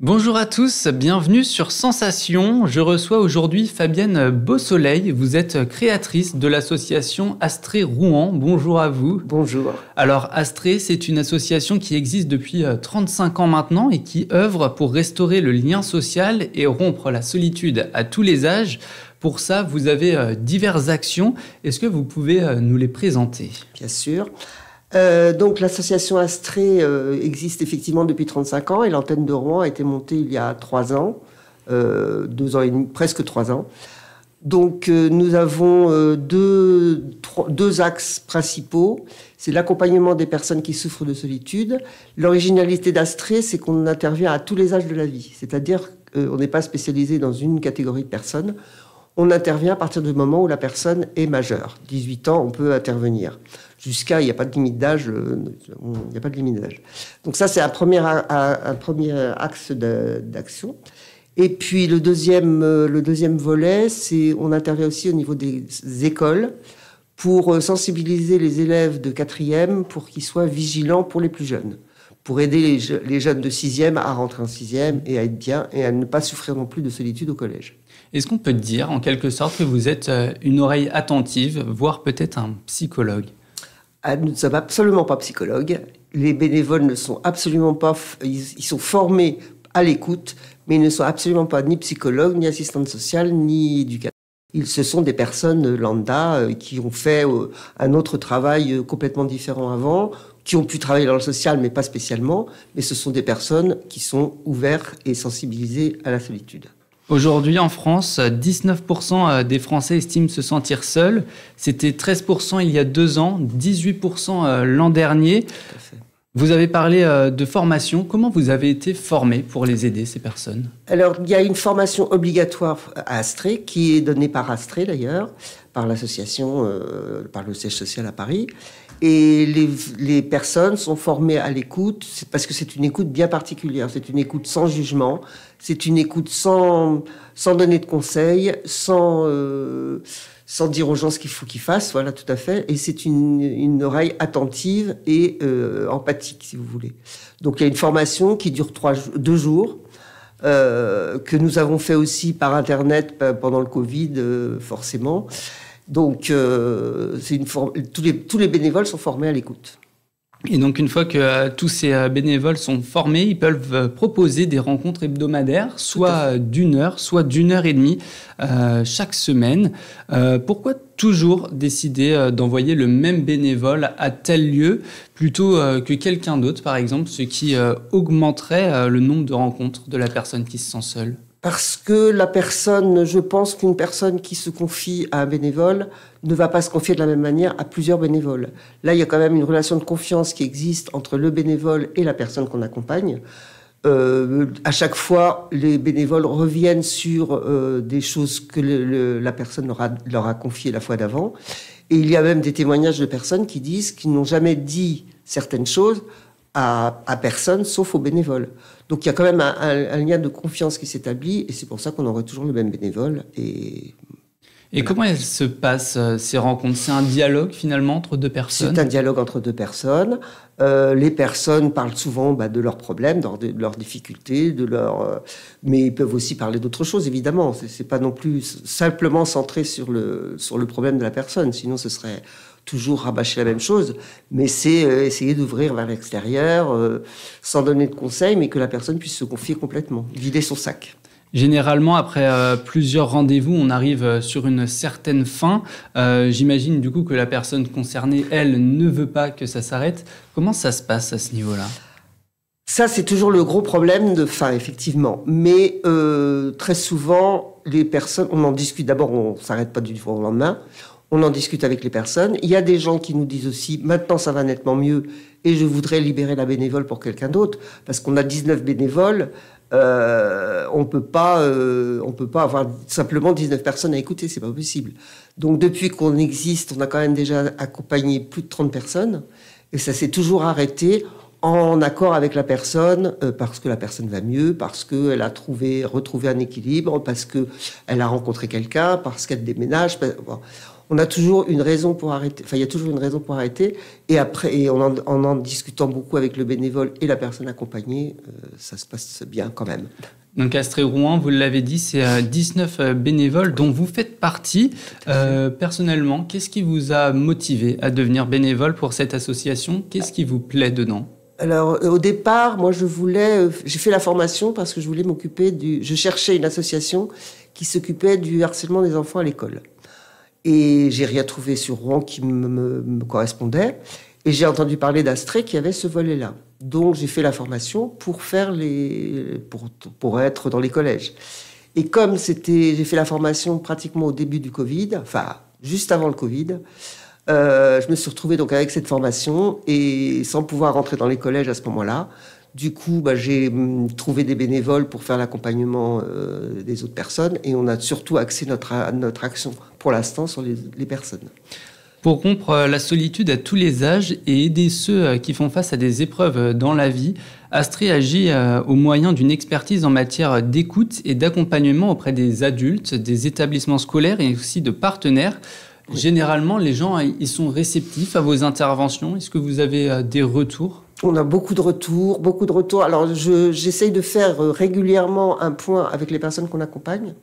Bonjour à tous, bienvenue sur Sensation. Je reçois aujourd'hui Fabienne Beausoleil. Vous êtes créatrice de l'association Astrée Rouen. Bonjour à vous. Bonjour. Alors Astrée, c'est une association qui existe depuis 35 ans maintenant et qui œuvre pour restaurer le lien social et rompre la solitude à tous les âges. Pour ça, vous avez diverses actions. Est-ce que vous pouvez nous les présenter ? Bien sûr. Donc l'association Astrée existe effectivement depuis 35 ans et l'antenne de Rouen a été montée il y a 3 ans, 2 ans et demi, presque 3 ans. Donc nous avons deux axes principaux. C'est l'accompagnement des personnes qui souffrent de solitude. L'originalité d'Astrée, c'est qu'on intervient à tous les âges de la vie. C'est-à-dire qu'on n'est pas spécialisé dans une catégorie de personnes. On intervient à partir du moment où la personne est majeure. 18 ans, on peut intervenir. Jusqu'à, il n'y a pas de limite d'âge. Donc ça, c'est un premier axe d'action. Et puis le deuxième volet, c'est on intervient aussi au niveau des écoles pour sensibiliser les élèves de 4e pour qu'ils soient vigilants pour les plus jeunes, pour aider les jeunes de 6e à rentrer en 6e et à être bien et à ne pas souffrir non plus de solitude au collège. Est-ce qu'on peut dire en quelque sorte que vous êtes une oreille attentive, voire peut-être un psychologue ? Nous ne sommes absolument pas psychologues. Les bénévoles ne sont absolument pas... Ils sont formés à l'écoute, mais ils ne sont absolument pas ni psychologues, ni assistantes sociales, ni éducateurs. Ce sont des personnes lambda qui ont fait un autre travail complètement différent avant, qui ont pu travailler dans le social, mais pas spécialement. Mais ce sont des personnes qui sont ouvertes et sensibilisées à la solitude. Aujourd'hui, en France, 19% des Français estiment se sentir seuls. C'était 13% il y a 2 ans, 18% l'an dernier. Tout à fait. Vous avez parlé de formation. Comment vous avez été formé pour les aider, ces personnes ? Alors, il y a une formation obligatoire à Astrée, qui est donnée par Astrée d'ailleurs, par l'association, par le siège social à Paris. Et les personnes sont formées à l'écoute, parce que c'est une écoute bien particulière. C'est une écoute sans jugement, c'est une écoute sans donner de conseils, sans dire aux gens ce qu'il faut qu'ils fassent, voilà, tout à fait. Et c'est une oreille attentive et empathique, si vous voulez. Donc il y a une formation qui dure 2 jours, que nous avons fait aussi par Internet pendant le Covid, forcément. Donc, tous les bénévoles sont formés à l'écoute. Et donc, une fois que tous ces bénévoles sont formés, ils peuvent proposer des rencontres hebdomadaires, soit d'1 heure, soit d'1h30 chaque semaine. Pourquoi toujours décider d'envoyer le même bénévole à tel lieu plutôt que quelqu'un d'autre, par exemple, ce qui augmenterait le nombre de rencontres de la personne qui se sent seule ? Parce que je pense qu'une personne qui se confie à un bénévole ne va pas se confier de la même manière à plusieurs bénévoles. Là, il y a quand même une relation de confiance qui existe entre le bénévole et la personne qu'on accompagne. À chaque fois, les bénévoles reviennent sur des choses que la personne leur a confiées la fois d'avant. Et il y a même des témoignages de personnes qui disent qu'ils n'ont jamais dit certaines choses à personne, sauf aux bénévoles. Donc il y a quand même un lien de confiance qui s'établit, et c'est pour ça qu'on aurait toujours le même bénévole. Et comment elles se passent, ces rencontres ? C'est un dialogue, finalement, entre 2 personnes ? C'est un dialogue entre 2 personnes. Les personnes parlent souvent de leurs problèmes, de leurs difficultés, mais ils peuvent aussi parler d'autres choses, évidemment. C'est pas non plus simplement centré sur le problème de la personne, sinon ce serait toujours rabâcher la même chose, mais c'est essayer d'ouvrir vers l'extérieur, sans donner de conseils, mais que la personne puisse se confier complètement, vider son sac. Généralement, après plusieurs rendez-vous, on arrive sur une certaine fin. J'imagine du coup que la personne concernée, elle, ne veut pas que ça s'arrête. Comment ça se passe à ce niveau-là ? Ça, c'est toujours le gros problème de fin, effectivement. Mais très souvent, les personnes, on en discute. D'abord, on ne s'arrête pas du jour au lendemain. On en discute avec les personnes. Il y a des gens qui nous disent aussi, maintenant ça va nettement mieux et je voudrais libérer la bénévole pour quelqu'un d'autre, parce qu'on a 19 bénévoles, on peut pas avoir simplement 19 personnes à écouter, c'est pas possible. Donc depuis qu'on existe, on a quand même déjà accompagné plus de 30 personnes et ça s'est toujours arrêté en accord avec la personne, parce que la personne va mieux, parce qu'elle a retrouvé un équilibre, parce qu'elle a rencontré quelqu'un, parce qu'elle déménage. Bon. On a toujours une raison pour arrêter. Enfin, il y a toujours une raison pour arrêter. Et après, en discutant beaucoup avec le bénévole et la personne accompagnée, ça se passe bien quand même. Donc Astrid Rouen, vous l'avez dit, c'est 19 bénévoles dont vous faites partie. Personnellement, qu'est-ce qui vous a motivé à devenir bénévole pour cette association? Qu'est-ce qui vous plaît dedans? Alors, au départ, moi, j'ai fait la formation parce que je voulais je cherchais une association qui s'occupait du harcèlement des enfants à l'école. Et j'ai rien trouvé sur Rouen qui me correspondait. Et j'ai entendu parler d'Astrée qui avait ce volet-là. Donc, j'ai fait la formation pour être dans les collèges. Et comme j'ai fait la formation pratiquement au début du Covid, enfin, juste avant le Covid, je me suis retrouvée donc avec cette formation et sans pouvoir rentrer dans les collèges à ce moment-là. Du coup, j'ai trouvé des bénévoles pour faire l'accompagnement des autres personnes et on a surtout axé notre action pour l'instant sur les personnes. Pour rompre la solitude à tous les âges et aider ceux qui font face à des épreuves dans la vie, Astrid agit au moyen d'une expertise en matière d'écoute et d'accompagnement auprès des adultes, des établissements scolaires et aussi de partenaires. Oui. Généralement, les gens ils sont réceptifs à vos interventions. Est-ce que vous avez des retours ? On a beaucoup de retours. Alors, j'essaye de faire régulièrement un point avec les personnes qu'on accompagne.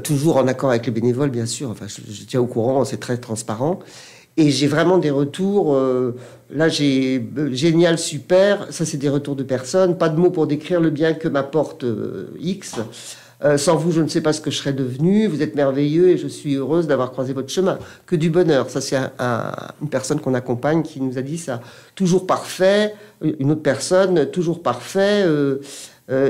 Toujours en accord avec les bénévoles, bien sûr. Enfin, je tiens au courant, c'est très transparent. Et j'ai vraiment des retours. Là, j'ai génial, super. Ça, c'est des retours de personnes. Pas de mots pour décrire le bien que m'apporte X. Sans vous, je ne sais pas ce que je serais devenue. Vous êtes merveilleux et je suis heureuse d'avoir croisé votre chemin. Que du bonheur. Ça, c'est une personne qu'on accompagne qui nous a dit ça. Toujours parfait. Une autre personne, toujours parfait.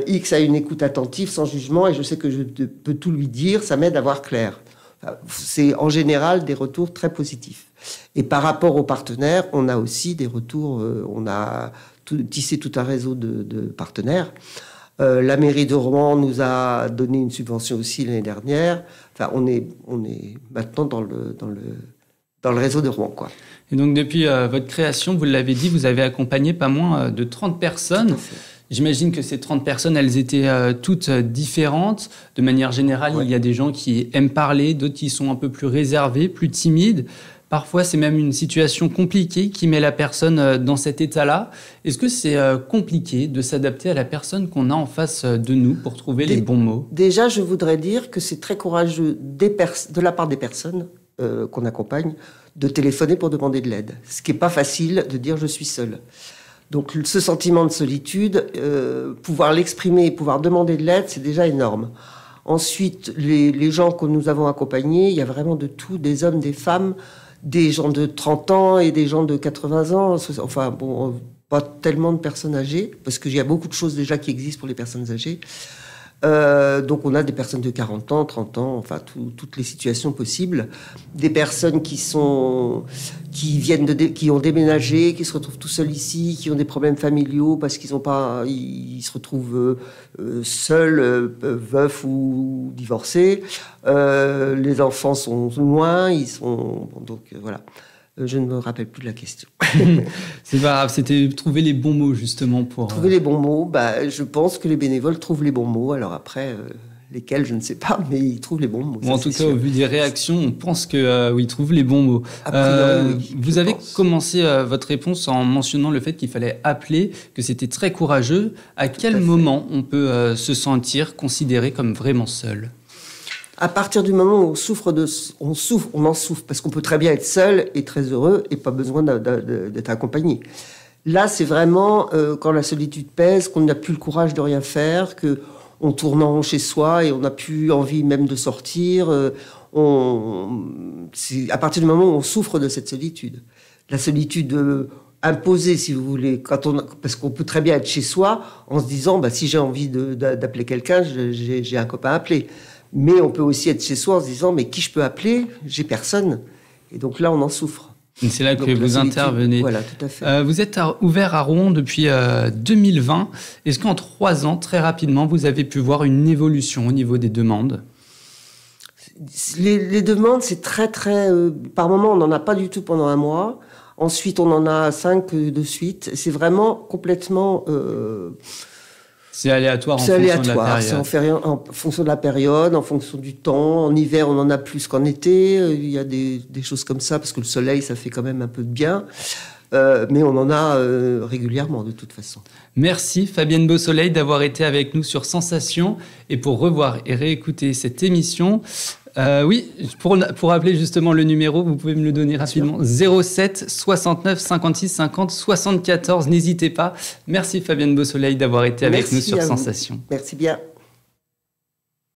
X a une écoute attentive, sans jugement, et je sais que je peux tout lui dire. Ça m'aide à voir clair. Enfin, c'est en général des retours très positifs. Et par rapport aux partenaires, on a aussi des retours. On a tissé tout un réseau de partenaires. La mairie de Rouen nous a donné une subvention aussi l'année dernière. Enfin, on est maintenant dans le réseau de Rouen, quoi. Et donc, depuis votre création, vous l'avez dit, vous avez accompagné pas moins de 30 personnes. J'imagine que ces 30 personnes, elles étaient toutes différentes. De manière générale, ouais. Il y a des gens qui aiment parler, d'autres qui sont un peu plus réservés, plus timides. Parfois, c'est même une situation compliquée qui met la personne dans cet état-là. Est-ce que c'est compliqué de s'adapter à la personne qu'on a en face de nous pour trouver les bons mots ? Déjà, je voudrais dire que c'est très courageux de la part des personnes qu'on accompagne de téléphoner pour demander de l'aide. Ce qui n'est pas facile de dire « je suis seule ». Donc, ce sentiment de solitude, pouvoir l'exprimer et pouvoir demander de l'aide, c'est déjà énorme. Ensuite, les gens que nous avons accompagnés, il y a vraiment de tout, des hommes, des femmes, des gens de 30 ans et des gens de 80 ans. Enfin, bon, pas tellement de personnes âgées, parce qu'il y a beaucoup de choses déjà qui existent pour les personnes âgées. Donc, on a des personnes de 40 ans, 30 ans, enfin, toutes les situations possibles. Des personnes qui ont déménagé, qui se retrouvent tout seuls ici, qui ont des problèmes familiaux parce qu'ils se retrouvent seuls, veufs ou divorcés. Les enfants sont loin, donc voilà. Je ne me rappelle plus de la question. C'est pas grave, c'était trouver les bons mots justement pour... Trouver les bons mots, je pense que les bénévoles trouvent les bons mots. Alors après, lesquels, je ne sais pas, mais ils trouvent les bons mots. En tout cas, au vu des réactions, on pense qu'ils trouvent les bons mots. A priori, oui, vous avez commencé votre réponse en mentionnant le fait qu'il fallait appeler, que c'était très courageux. À quel moment on peut se sentir considéré comme vraiment seul ? À partir du moment où on en souffre, parce qu'on peut très bien être seul et très heureux et pas besoin d'être accompagné. Là, c'est vraiment quand la solitude pèse, qu'on n'a plus le courage de rien faire, qu'on tourne en rond chez soi et on n'a plus envie même de sortir. C'est à partir du moment où on souffre de cette solitude. La solitude imposée, si vous voulez, parce qu'on peut très bien être chez soi en se disant, si j'ai envie d'appeler quelqu'un, j'ai un copain à appeler. Mais on peut aussi être chez soi en se disant « mais qui je peux appeler ? J'ai personne ». Et donc là, on en souffre. Et c'est là que vous intervenez. Voilà, tout à fait. Vous êtes ouvert à Rouen depuis 2020. Est-ce qu'en 3 ans, très rapidement, vous avez pu voir une évolution au niveau des demandes ? Les demandes, c'est très, très... par moment, on n'en a pas du tout pendant un mois. Ensuite, on en a 5 de suite. C'est vraiment complètement... c'est aléatoire c'est en fonction de la période, en fonction du temps. En hiver, on en a plus qu'en été. Il y a des choses comme ça, parce que le soleil, ça fait quand même un peu de bien. Mais on en a régulièrement, de toute façon. Merci Fabienne Beausoleil d'avoir été avec nous sur Sensation. Et pour revoir et réécouter cette émission, oui, pour rappeler justement le numéro, vous pouvez me le donner rapidement. 07 69 56 50 74. N'hésitez pas. Merci Fabienne Beausoleil d'avoir été avec nous sur Sensation. Merci bien.